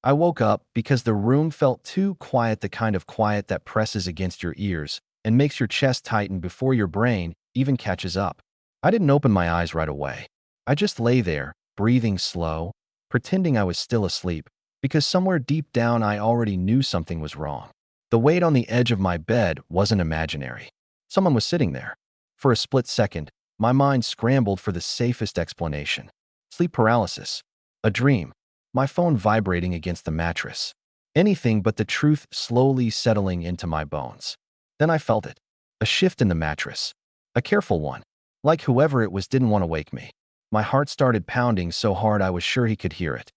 I woke up because the room felt too quiet, the kind of quiet that presses against your ears and makes your chest tighten before your brain even catches up. I didn't open my eyes right away. I just lay there, breathing slow, pretending I was still asleep, because somewhere deep down I already knew something was wrong. The weight on the edge of my bed wasn't imaginary. Someone was sitting there. For a split second, my mind scrambled for the safest explanation. Sleep paralysis. A dream. My phone vibrating against the mattress. Anything but the truth slowly settling into my bones. Then I felt it. A shift in the mattress. A careful one. Like whoever it was didn't want to wake me. My heart started pounding so hard I was sure he could hear it.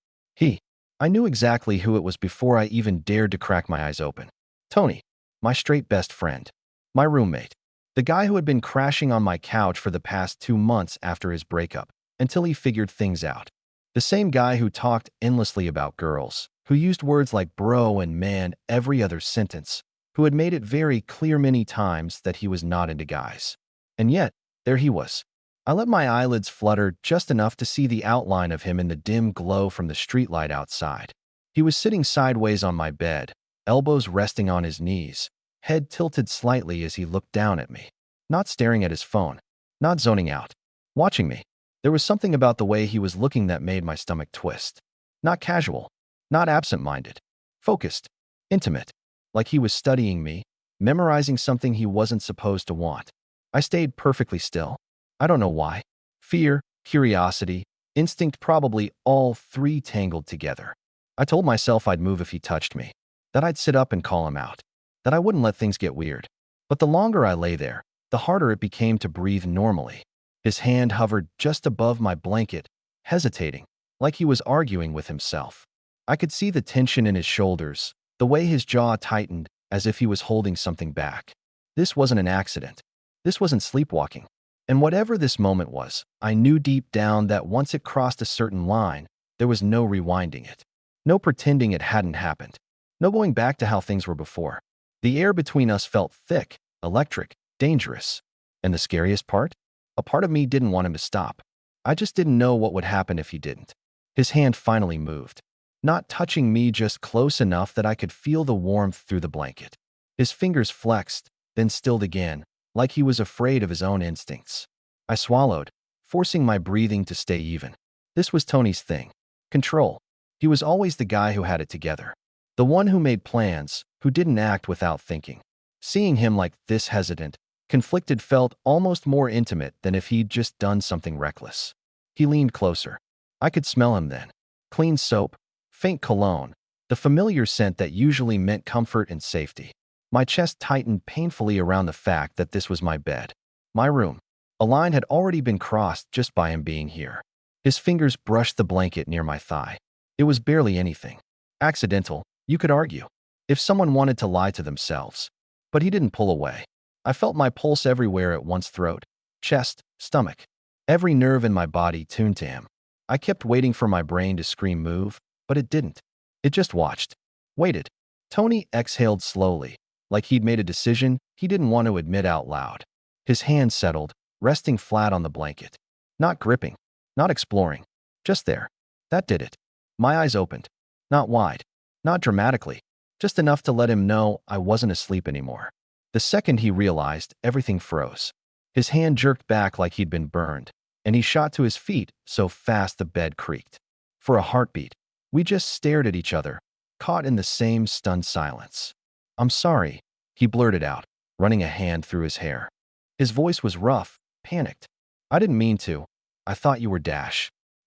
I knew exactly who it was before I even dared to crack my eyes open. Tony. My straight best friend. My roommate. The guy who had been crashing on my couch for the past 2 months after his breakup, until he figured things out. The same guy who talked endlessly about girls, who used words like bro and man every other sentence, who had made it very clear many times that he was not into guys. And yet, there he was. I let my eyelids flutter just enough to see the outline of him in the dim glow from the streetlight outside. He was sitting sideways on my bed, elbows resting on his knees, head tilted slightly as he looked down at me. Not staring at his phone, not zoning out, watching me. There was something about the way he was looking that made my stomach twist. Not casual, not absent-minded, focused, intimate, like he was studying me, memorizing something he wasn't supposed to want. I stayed perfectly still. I don't know why. Fear, curiosity, instinct, probably all three tangled together. I told myself I'd move if he touched me, that I'd sit up and call him out, that I wouldn't let things get weird. But the longer I lay there, the harder it became to breathe normally. His hand hovered just above my blanket, hesitating, like he was arguing with himself. I could see the tension in his shoulders, the way his jaw tightened as if he was holding something back. This wasn't an accident. This wasn't sleepwalking. And whatever this moment was, I knew deep down that once it crossed a certain line, there was no rewinding it. No pretending it hadn't happened. No going back to how things were before. The air between us felt thick, electric, dangerous. And the scariest part? A part of me didn't want him to stop. I just didn't know what would happen if he didn't. His hand finally moved. Not touching me, just close enough that I could feel the warmth through the blanket. His fingers flexed, then stilled again, like he was afraid of his own instincts. I swallowed, forcing my breathing to stay even. This was Tony's thing. Control. He was always the guy who had it together. The one who made plans, who didn't act without thinking. Seeing him like this, hesitant, conflicted, felt almost more intimate than if he'd just done something reckless. He leaned closer. I could smell him then. Clean soap, faint cologne, the familiar scent that usually meant comfort and safety. My chest tightened painfully around the fact that this was my bed. My room. A line had already been crossed just by him being here. His fingers brushed the blanket near my thigh. It was barely anything. Accidental, you could argue. If someone wanted to lie to themselves. But he didn't pull away. I felt my pulse everywhere at once, throat, chest, stomach. Every nerve in my body tuned to him. I kept waiting for my brain to scream move, but it didn't. It just watched. Waited. Tony exhaled slowly, like he'd made a decision he didn't want to admit out loud. His hand settled, resting flat on the blanket. Not gripping, not exploring. Just there. That did it. My eyes opened. Not wide. Not dramatically. Just enough to let him know I wasn't asleep anymore. The second he realized, everything froze. His hand jerked back like he'd been burned, and he shot to his feet so fast the bed creaked. For a heartbeat, we just stared at each other, caught in the same stunned silence. I'm sorry, he blurted out, running a hand through his hair. His voice was rough, panicked. I didn't mean to. I thought you were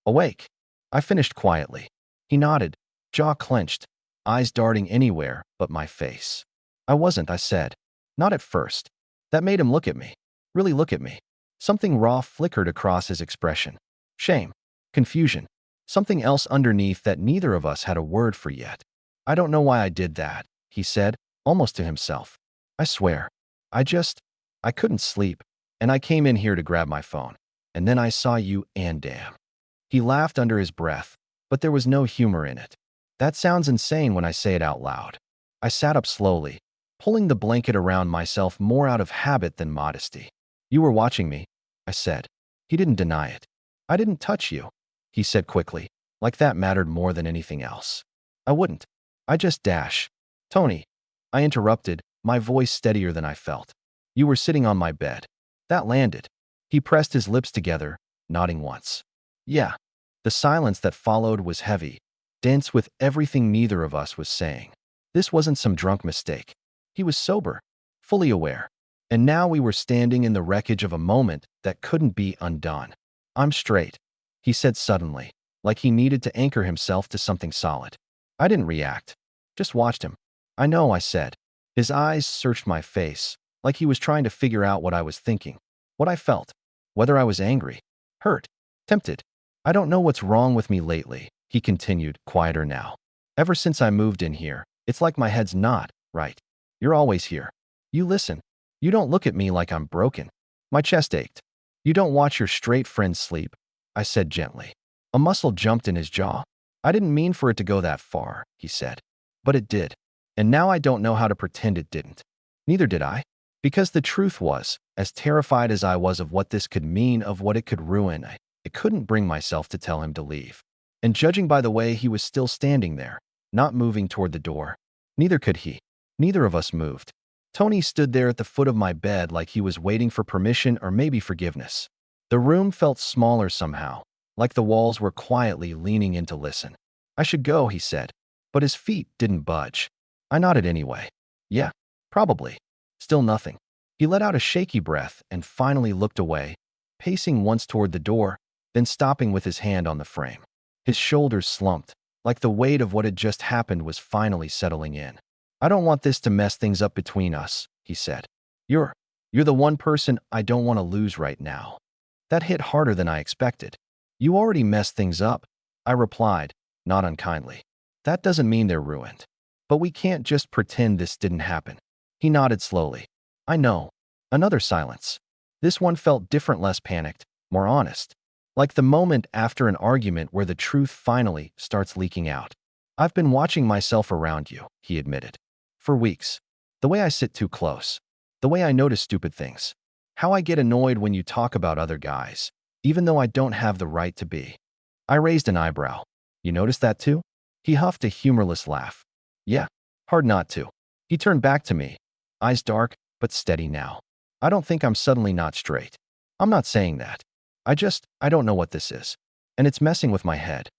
awake. I finished quietly. He nodded, jaw clenched, eyes darting anywhere but my face. I wasn't, I said. Not at first. That made him look at me. Really look at me. Something raw flickered across his expression. Shame. Confusion. Something else underneath that neither of us had a word for yet. I don't know why I did that, he said, almost to himself. I swear. I couldn't sleep, and I came in here to grab my phone. And then I saw you, and damn. He laughed under his breath, but there was no humor in it. That sounds insane when I say it out loud. I sat up slowly, pulling the blanket around myself more out of habit than modesty. You were watching me, I said. He didn't deny it. I didn't touch you, he said quickly, like that mattered more than anything else. I wouldn't. I just dash. Tony, I interrupted, my voice steadier than I felt. You were sitting on my bed. That landed. He pressed his lips together, nodding once. Yeah. The silence that followed was heavy, dense with everything neither of us was saying. This wasn't some drunk mistake. He was sober, fully aware. And now we were standing in the wreckage of a moment that couldn't be undone. I'm straight, he said suddenly, like he needed to anchor himself to something solid. I didn't react, just watched him. I know, I said. His eyes searched my face, like he was trying to figure out what I was thinking, what I felt, whether I was angry, hurt, tempted. I don't know what's wrong with me lately, he continued, quieter now. Ever since I moved in here, it's like my head's not right. You're always here. You listen. You don't look at me like I'm broken. My chest ached. You don't watch your straight friends sleep, I said gently. A muscle jumped in his jaw. I didn't mean for it to go that far, he said. But it did. And now I don't know how to pretend it didn't. Neither did I. Because the truth was, as terrified as I was of what this could mean, of what it could ruin, I couldn't bring myself to tell him to leave. And judging by the way he was still standing there, not moving toward the door, neither could he. Neither of us moved. Tony stood there at the foot of my bed like he was waiting for permission or maybe forgiveness. The room felt smaller somehow, like the walls were quietly leaning in to listen. I should go, he said, but his feet didn't budge. I nodded anyway. Yeah, probably. Still nothing. He let out a shaky breath and finally looked away, pacing once toward the door, then stopping with his hand on the frame. His shoulders slumped, like the weight of what had just happened was finally settling in. I don't want this to mess things up between us, he said. You're the one person I don't want to lose right now. That hit harder than I expected. You already messed things up, I replied, not unkindly. That doesn't mean they're ruined. But we can't just pretend this didn't happen. He nodded slowly. I know. Another silence. This one felt different, less panicked, more honest. Like the moment after an argument where the truth finally starts leaking out. I've been watching myself around you, he admitted. For weeks. The way I sit too close. The way I notice stupid things. How I get annoyed when you talk about other guys, even though I don't have the right to be. I raised an eyebrow. You noticed that too? He huffed a humorless laugh. Yeah, hard not to. He turned back to me, eyes dark but steady now. I don't think I'm suddenly not straight. I'm not saying that. I don't know what this is. And it's messing with my head.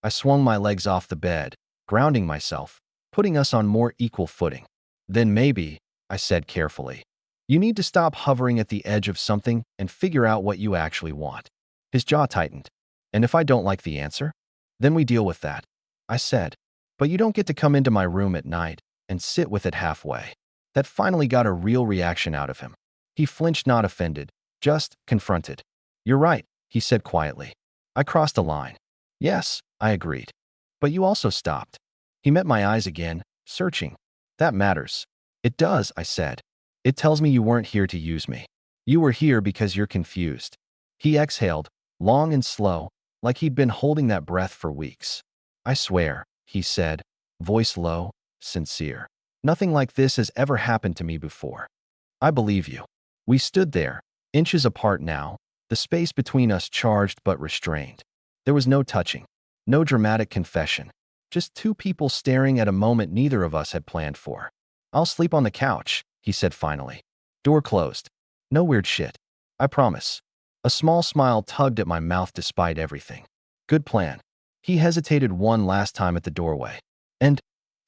I swung my legs off the bed, grounding myself, putting us on more equal footing. Then maybe, I said carefully, you need to stop hovering at the edge of something and figure out what you actually want. His jaw tightened. And if I don't like the answer, then we deal with that, I said. But you don't get to come into my room at night and sit with it halfway. That finally got a real reaction out of him. He flinched, not offended, just confronted. You're right, he said quietly. I crossed a line. Yes, I agreed. But you also stopped. He met my eyes again, searching. That matters. It does, I said. It tells me you weren't here to use me. You were here because you're confused. He exhaled, long and slow, like he'd been holding that breath for weeks. I swear, he said, voice low, sincere. Nothing like this has ever happened to me before. I believe you. We stood there, inches apart now, the space between us charged but restrained. There was no touching, no dramatic confession, just two people staring at a moment neither of us had planned for. I'll sleep on the couch, he said finally. Door closed. No weird shit. I promise. A small smile tugged at my mouth despite everything. Good plan. He hesitated one last time at the doorway. And,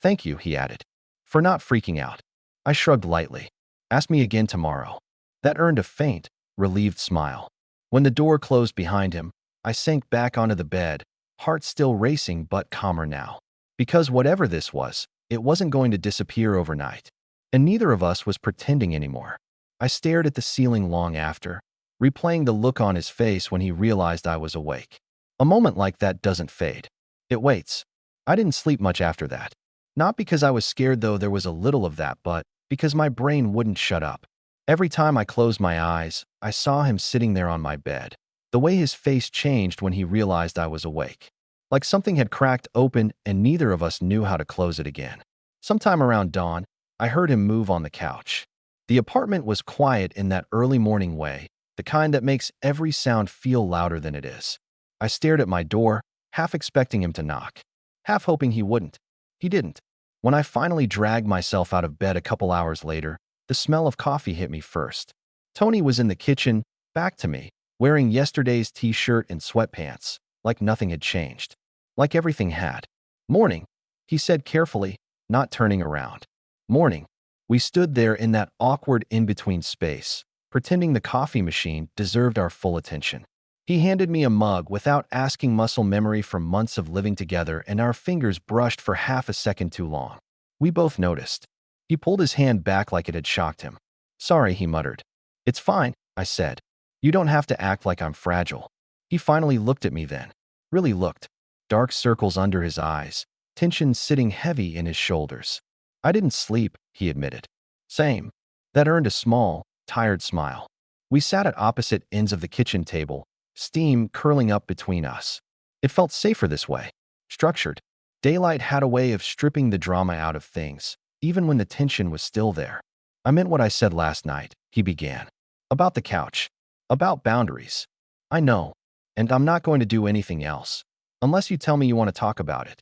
thank you, he added, for not freaking out. I shrugged lightly. Ask me again tomorrow. That earned a faint, relieved smile. When the door closed behind him, I sank back onto the bed, heart still racing but calmer now. Because whatever this was, it wasn't going to disappear overnight. And neither of us was pretending anymore. I stared at the ceiling long after, replaying the look on his face when he realized I was awake. A moment like that doesn't fade. It waits. I didn't sleep much after that. Not because I was scared, though there was a little of that, but because my brain wouldn't shut up. Every time I closed my eyes, I saw him sitting there on my bed. The way his face changed when he realized I was awake. Like something had cracked open and neither of us knew how to close it again. Sometime around dawn, I heard him move on the couch. The apartment was quiet in that early morning way, the kind that makes every sound feel louder than it is. I stared at my door, half expecting him to knock, half hoping he wouldn't. He didn't. When I finally dragged myself out of bed a couple hours later, the smell of coffee hit me first. Tony was in the kitchen, back to me, wearing yesterday's t-shirt and sweatpants, like nothing had changed. Like everything had. "Morning," he said carefully, not turning around. "Morning." We stood there in that awkward in-between space, pretending the coffee machine deserved our full attention. He handed me a mug without asking, muscle memory from months of living together, and our fingers brushed for half a second too long. We both noticed. He pulled his hand back like it had shocked him. "Sorry," he muttered. "It's fine," I said. "You don't have to act like I'm fragile." He finally looked at me then. Really looked. Dark circles under his eyes, tension sitting heavy in his shoulders. "I didn't sleep," he admitted. "Same." That earned a small, tired smile. We sat at opposite ends of the kitchen table, steam curling up between us. It felt safer this way. Structured. Daylight had a way of stripping the drama out of things, even when the tension was still there. "I meant what I said last night," he began. "About the couch. About boundaries. I know. And I'm not going to do anything else. Unless you tell me you want to talk about it."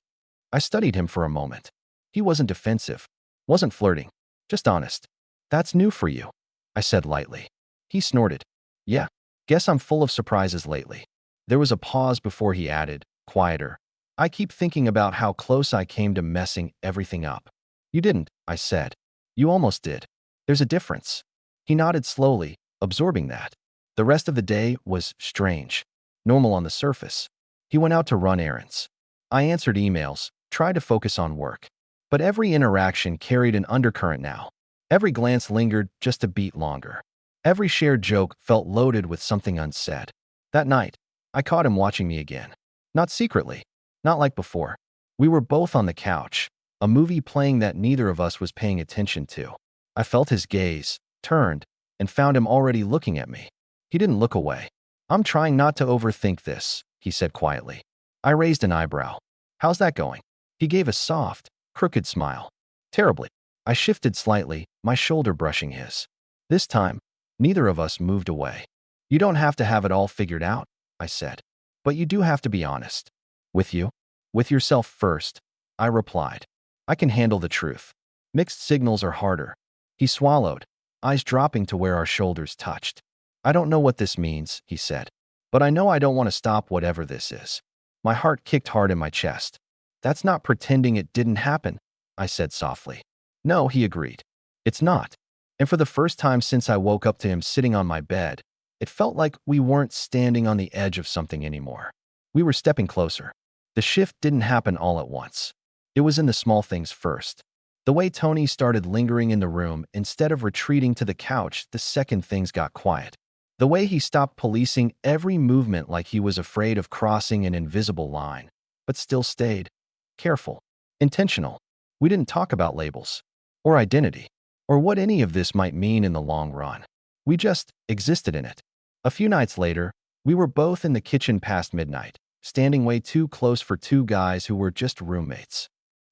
I studied him for a moment. He wasn't defensive. Wasn't flirting. Just honest. "That's new for you," I said lightly. He snorted. "Yeah. Guess I'm full of surprises lately." There was a pause before he added, quieter. "I keep thinking about how close I came to messing everything up." "You didn't," I said. "You almost did. There's a difference." He nodded slowly, absorbing that. The rest of the day was strange. Normal on the surface. He went out to run errands. I answered emails, tried to focus on work. But every interaction carried an undercurrent now. Every glance lingered just a beat longer. Every shared joke felt loaded with something unsaid. That night, I caught him watching me again. Not secretly. Not like before. We were both on the couch, a movie playing that neither of us was paying attention to. I felt his gaze, turned, and found him already looking at me. He didn't look away. "I'm trying not to overthink this," he said quietly. I raised an eyebrow. "How's that going?" He gave a soft, crooked smile. "Terribly." I shifted slightly, my shoulder brushing his. This time, neither of us moved away. "You don't have to have it all figured out," I said. "But you do have to be honest." "With you?" "With yourself first," I replied. "I can handle the truth. Mixed signals are harder." He swallowed, eyes dropping to where our shoulders touched. "I don't know what this means," he said. "But I know I don't want to stop whatever this is." My heart kicked hard in my chest. "That's not pretending it didn't happen," I said softly. "No," he agreed. "It's not." And for the first time since I woke up to him sitting on my bed, it felt like we weren't standing on the edge of something anymore. We were stepping closer. The shift didn't happen all at once. It was in the small things first. The way Tony started lingering in the room instead of retreating to the couch the second things got quiet. The way he stopped policing every movement like he was afraid of crossing an invisible line, but still stayed careful, intentional. We didn't talk about labels, or identity, or what any of this might mean in the long run. We just existed in it. A few nights later, we were both in the kitchen past midnight, standing way too close for two guys who were just roommates.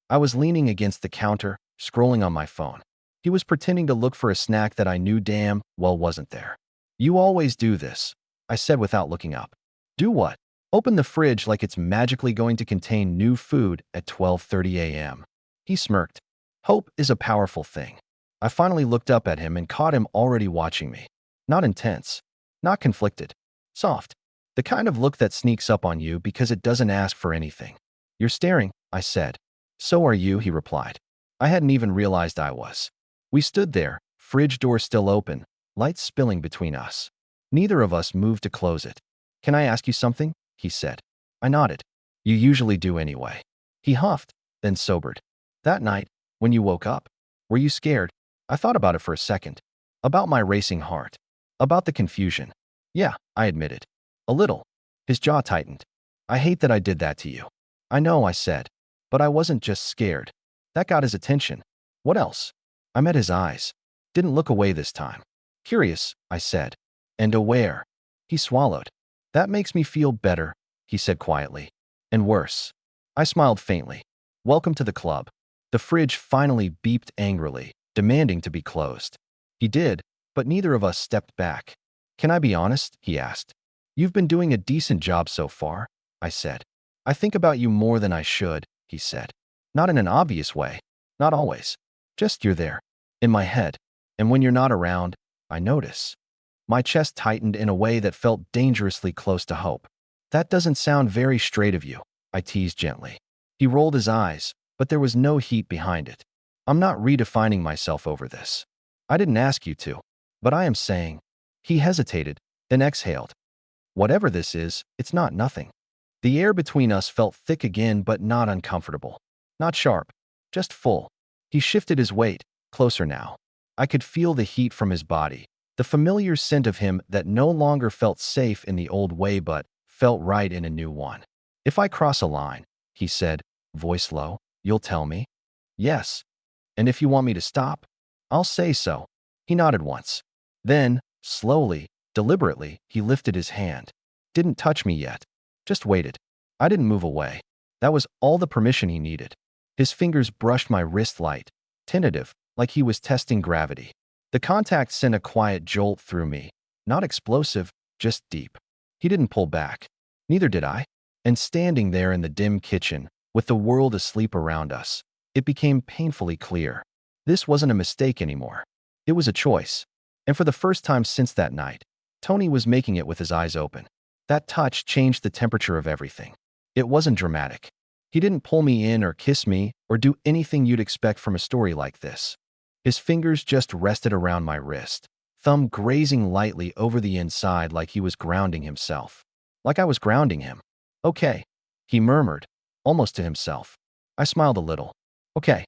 I was leaning against the counter, scrolling on my phone. He was pretending to look for a snack that I knew damn well wasn't there. "You always do this," I said without looking up. "Do what?" "Open the fridge like it's magically going to contain new food at 12:30 a.m. He smirked. Hope is a powerful thing. I finally looked up at him and caught him already watching me. Not intense. Not conflicted. Soft. The kind of look that sneaks up on you because it doesn't ask for anything. "You're staring," I said. "So are you," he replied. I hadn't even realized I was. We stood there, fridge door still open, lights spilling between us. Neither of us moved to close it. "Can I ask you something?" he said. I nodded. "You usually do anyway." He huffed, then sobered. "That night, when you woke up, were you scared?" I thought about it for a second. About my racing heart. About the confusion. "Yeah," I admitted. "A little." His jaw tightened. "I hate that I did that to you." "I know," I said. "But I wasn't just scared." That got his attention. "What else?" I met his eyes. Didn't look away this time. "Curious," I said. "And aware." He swallowed. "That makes me feel better," he said quietly. "And worse." I smiled faintly. "Welcome to the club." The fridge finally beeped angrily, demanding to be closed. He did, but neither of us stepped back. "Can I be honest?" he asked. "You've been doing a decent job so far," I said. "I think about you more than I should," he said. Not in an obvious way. Not always. Just you're there. In my head. And when you're not around, I notice. My chest tightened in a way that felt dangerously close to hope. That doesn't sound very straight of you, I teased gently. He rolled his eyes, but there was no heat behind it. I'm not redefining myself over this. I didn't ask you to, but I am saying. He hesitated, then exhaled. Whatever this is, it's not nothing. The air between us felt thick again, but not uncomfortable. Not sharp, just full. He shifted his weight, closer now. I could feel the heat from his body, the familiar scent of him that no longer felt safe in the old way but felt right in a new one. If I cross a line, he said, voice low, you'll tell me? Yes. And if you want me to stop, I'll say so. He nodded once. Then, slowly, deliberately, he lifted his hand. Didn't touch me yet. Just waited. I didn't move away. That was all the permission he needed. His fingers brushed my wrist light, tentative, like he was testing gravity. The contact sent a quiet jolt through me. Not explosive, just deep. He didn't pull back. Neither did I. And standing there in the dim kitchen, with the world asleep around us, it became painfully clear. This wasn't a mistake anymore. It was a choice. And for the first time since that night, Tony was making it with his eyes open. That touch changed the temperature of everything. It wasn't dramatic. He didn't pull me in or kiss me or do anything you'd expect from a story like this. His fingers just rested around my wrist, thumb grazing lightly over the inside like he was grounding himself. Like I was grounding him. Okay, he murmured, almost to himself. I smiled a little. Okay.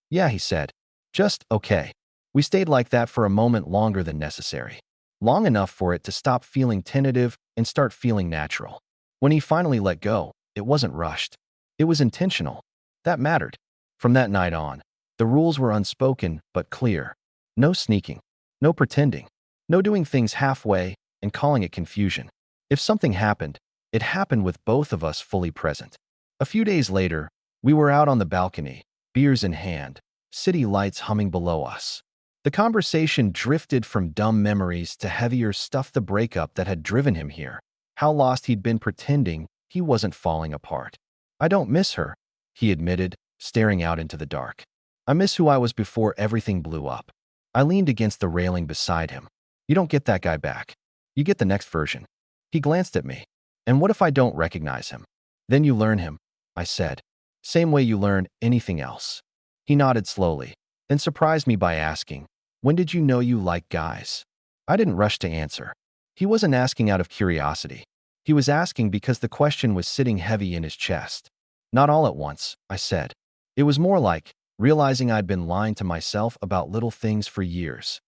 Yeah, he said. Just okay. We stayed like that for a moment longer than necessary. Long enough for it to stop feeling tentative and start feeling natural. When he finally let go, it wasn't rushed. It was intentional. That mattered. From that night on, the rules were unspoken but clear. No sneaking. No pretending. No doing things halfway and calling it confusion. If something happened, it happened with both of us fully present. A few days later, we were out on the balcony, beers in hand, city lights humming below us. The conversation drifted from dumb memories to heavier stuff, the breakup that had driven him here, how lost he'd been pretending he wasn't falling apart. I don't miss her, he admitted, staring out into the dark. I miss who I was before everything blew up. I leaned against the railing beside him. You don't get that guy back. You get the next version. He glanced at me. And what if I don't recognize him? Then you learn him, I said. Same way you learn anything else. He nodded slowly, then surprised me by asking, when did you know you liked guys? I didn't rush to answer. He wasn't asking out of curiosity. He was asking because the question was sitting heavy in his chest. Not all at once, I said. It was more like realizing I'd been lying to myself about little things for years.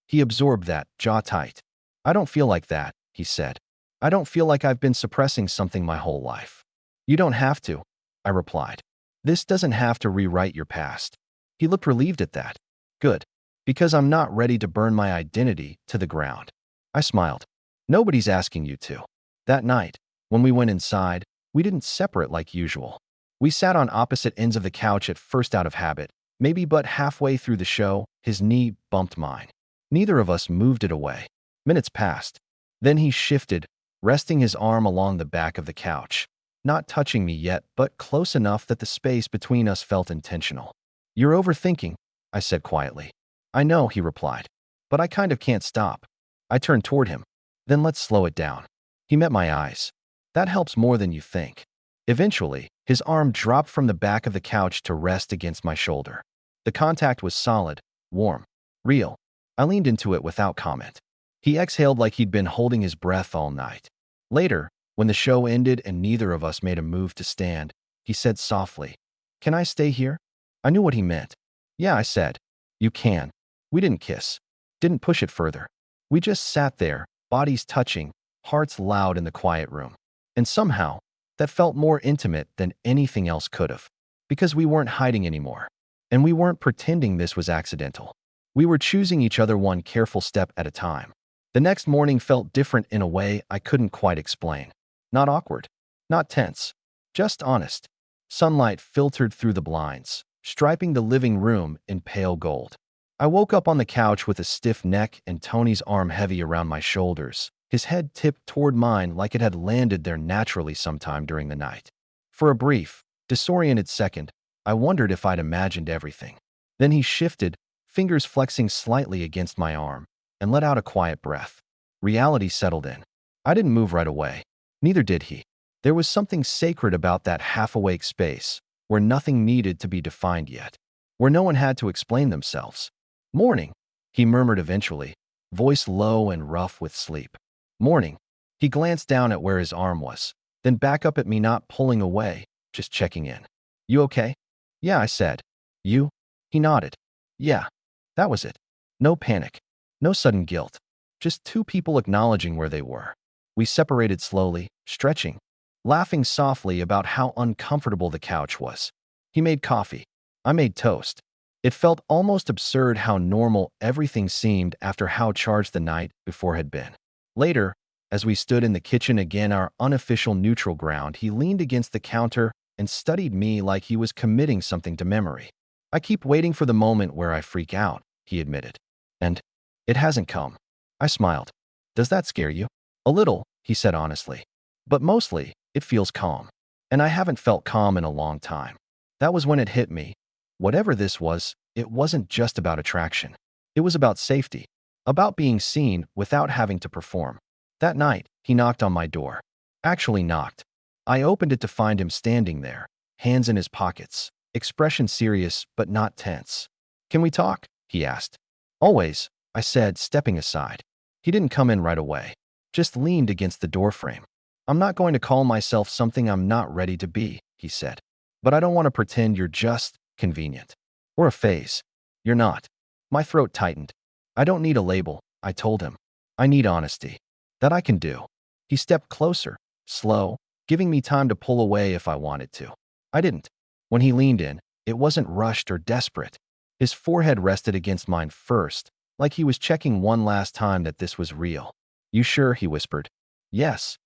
He absorbed that, jaw tight. I don't feel like that, he said. I don't feel like I've been suppressing something my whole life. You don't have to, I replied. This doesn't have to rewrite your past. He looked relieved at that. Good. Because I'm not ready to burn my identity to the ground. I smiled. Nobody's asking you to. That night, when we went inside, we didn't separate like usual. We sat on opposite ends of the couch at first out of habit, maybe, but halfway through the show, his knee bumped mine. Neither of us moved it away. Minutes passed. Then he shifted, resting his arm along the back of the couch. Not touching me yet, but close enough that the space between us felt intentional. You're overthinking, I said quietly. I know, he replied. But I kind of can't stop. I turned toward him. Then let's slow it down. He met my eyes. That helps more than you think. Eventually, his arm dropped from the back of the couch to rest against my shoulder. The contact was solid, warm, real. I leaned into it without comment. He exhaled like he'd been holding his breath all night. Later, when the show ended and neither of us made a move to stand, he said softly, "Can I stay here?" I knew what he meant. Yeah, I said. You can. We didn't kiss. Didn't push it further. We just sat there, bodies touching, hearts loud in the quiet room. And somehow, that felt more intimate than anything else could have. Because we weren't hiding anymore. And we weren't pretending this was accidental. We were choosing each other one careful step at a time. The next morning felt different in a way I couldn't quite explain. Not awkward. Not tense. Just honest. Sunlight filtered through the blinds, striping the living room in pale gold. I woke up on the couch with a stiff neck and Tony's arm heavy around my shoulders, his head tipped toward mine like it had landed there naturally sometime during the night. For a brief, disoriented second, I wondered if I'd imagined everything. Then he shifted, fingers flexing slightly against my arm, and let out a quiet breath. Reality settled in. I didn't move right away. Neither did he. There was something sacred about that half-awake space, where nothing needed to be defined yet, where no one had to explain themselves. "Morning," he murmured eventually, voice low and rough with sleep. "Morning." He glanced down at where his arm was, then back up at me, not pulling away, just checking in. "You okay?" "Yeah," I said. "You?" He nodded. "Yeah." That was it. No panic. No sudden guilt. Just two people acknowledging where they were. We separated slowly, stretching, laughing softly about how uncomfortable the couch was. He made coffee. I made toast. It felt almost absurd how normal everything seemed after how charged the night before had been. Later, as we stood in the kitchen again, our unofficial neutral ground, he leaned against the counter and studied me like he was committing something to memory. "I keep waiting for the moment where I freak out," he admitted. "And it hasn't come." I smiled. "Does that scare you?" "A little," he said honestly. "But mostly, it feels calm. And I haven't felt calm in a long time." That was when it hit me. Whatever this was, it wasn't just about attraction. It was about safety. About being seen without having to perform. That night, he knocked on my door. Actually knocked. I opened it to find him standing there, hands in his pockets, expression serious but not tense. "Can we talk?" he asked. "Always," I said, stepping aside. He didn't come in right away, just leaned against the doorframe. "I'm not going to call myself something I'm not ready to be," he said. "But I don't want to pretend you're just convenient. Or a phase. You're not." My throat tightened. "I don't need a label," I told him. "I need honesty. That I can do." He stepped closer, slow, giving me time to pull away if I wanted to. I didn't. When he leaned in, it wasn't rushed or desperate. His forehead rested against mine first, like he was checking one last time that this was real. "You sure?" he whispered. "Yes."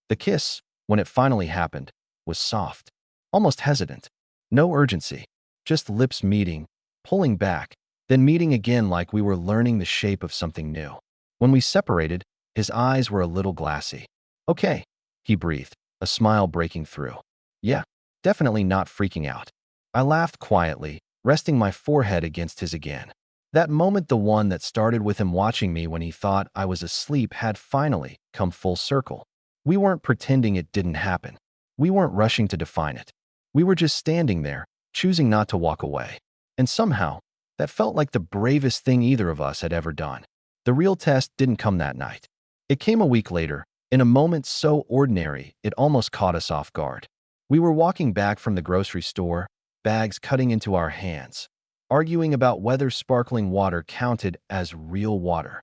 The kiss, when it finally happened, was soft, almost hesitant. No urgency, just lips meeting, pulling back, then meeting again like we were learning the shape of something new. When we separated, his eyes were a little glassy. "Okay," he breathed, a smile breaking through. "Yeah, definitely not freaking out." I laughed quietly, resting my forehead against his again. That moment, the one that started with him watching me when he thought I was asleep, had finally come full circle. We weren't pretending it didn't happen. We weren't rushing to define it. We were just standing there, choosing not to walk away. And somehow, that felt like the bravest thing either of us had ever done. The real test didn't come that night. It came a week later, in a moment so ordinary it almost caught us off guard. We were walking back from the grocery store, bags cutting into our hands, arguing about whether sparkling water counted as real water.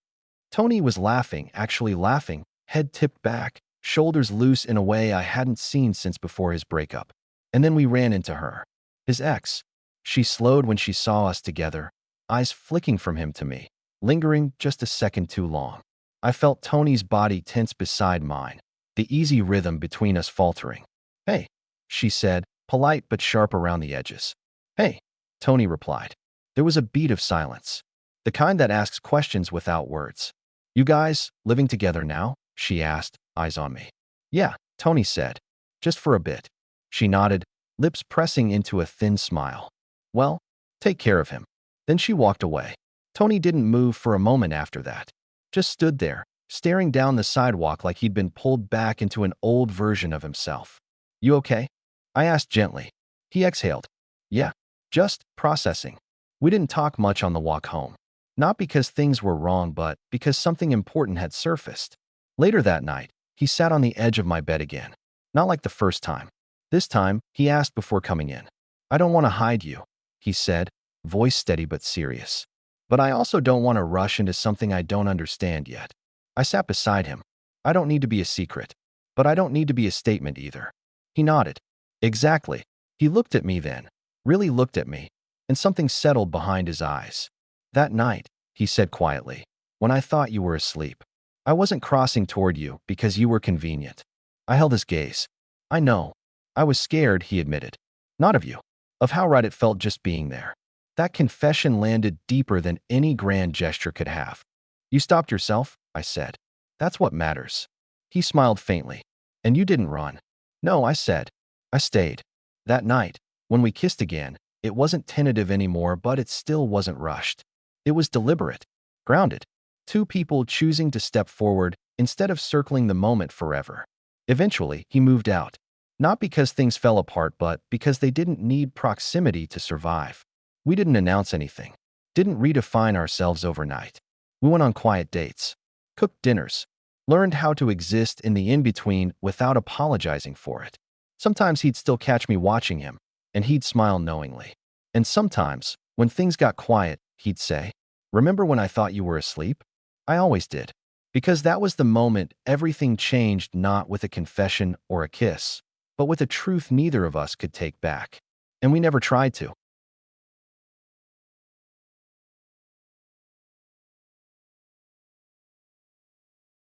Tony was laughing, actually laughing, head tipped back, shoulders loose in a way I hadn't seen since before his breakup. And then we ran into her. His ex. She slowed when she saw us together, eyes flicking from him to me, lingering just a second too long. I felt Tony's body tense beside mine, the easy rhythm between us faltering. "Hey," she said, polite but sharp around the edges. "Hey," Tony replied. There was a beat of silence, the kind that asks questions without words. "You guys living together now?" she asked, eyes on me. "Yeah," Tony said. "Just for a bit." She nodded, lips pressing into a thin smile. "Well, take care of him." Then she walked away. Tony didn't move for a moment after that. Just stood there, staring down the sidewalk like he'd been pulled back into an old version of himself. "You okay?" I asked gently. He exhaled. "Yeah, just processing." We didn't talk much on the walk home. Not because things were wrong, but because something important had surfaced. Later that night, he sat on the edge of my bed again. Not like the first time. This time, he asked before coming in. "I don't want to hide you," he said, voice steady but serious. "But I also don't want to rush into something I don't understand yet." I sat beside him. "I don't need to be a secret. But I don't need to be a statement either." He nodded. "Exactly." He looked at me then, really looked at me, and something settled behind his eyes. "That night," he said quietly, "when I thought you were asleep, I wasn't crossing toward you because you were convenient." I held his gaze. "I know. I was scared," he admitted. "Not of you. Of how right it felt just being there." That confession landed deeper than any grand gesture could have. "You stopped yourself," I said. "That's what matters." He smiled faintly. "And you didn't run." "No," I said. "I stayed." That night, when we kissed again, It wasn't tentative anymore, but it still wasn't rushed. It was deliberate, grounded. Two people choosing to step forward instead of circling the moment forever. Eventually, he moved out. Not because things fell apart, but because they didn't need proximity to survive. We didn't announce anything. Didn't redefine ourselves overnight. We went on quiet dates, cooked dinners, learned how to exist in the in-between without apologizing for it. Sometimes he'd still catch me watching him, and he'd smile knowingly. And sometimes, when things got quiet, he'd say, "Remember when I thought you were asleep?" I always did. Because that was the moment everything changed, not with a confession or a kiss, but with a truth neither of us could take back. And we never tried to.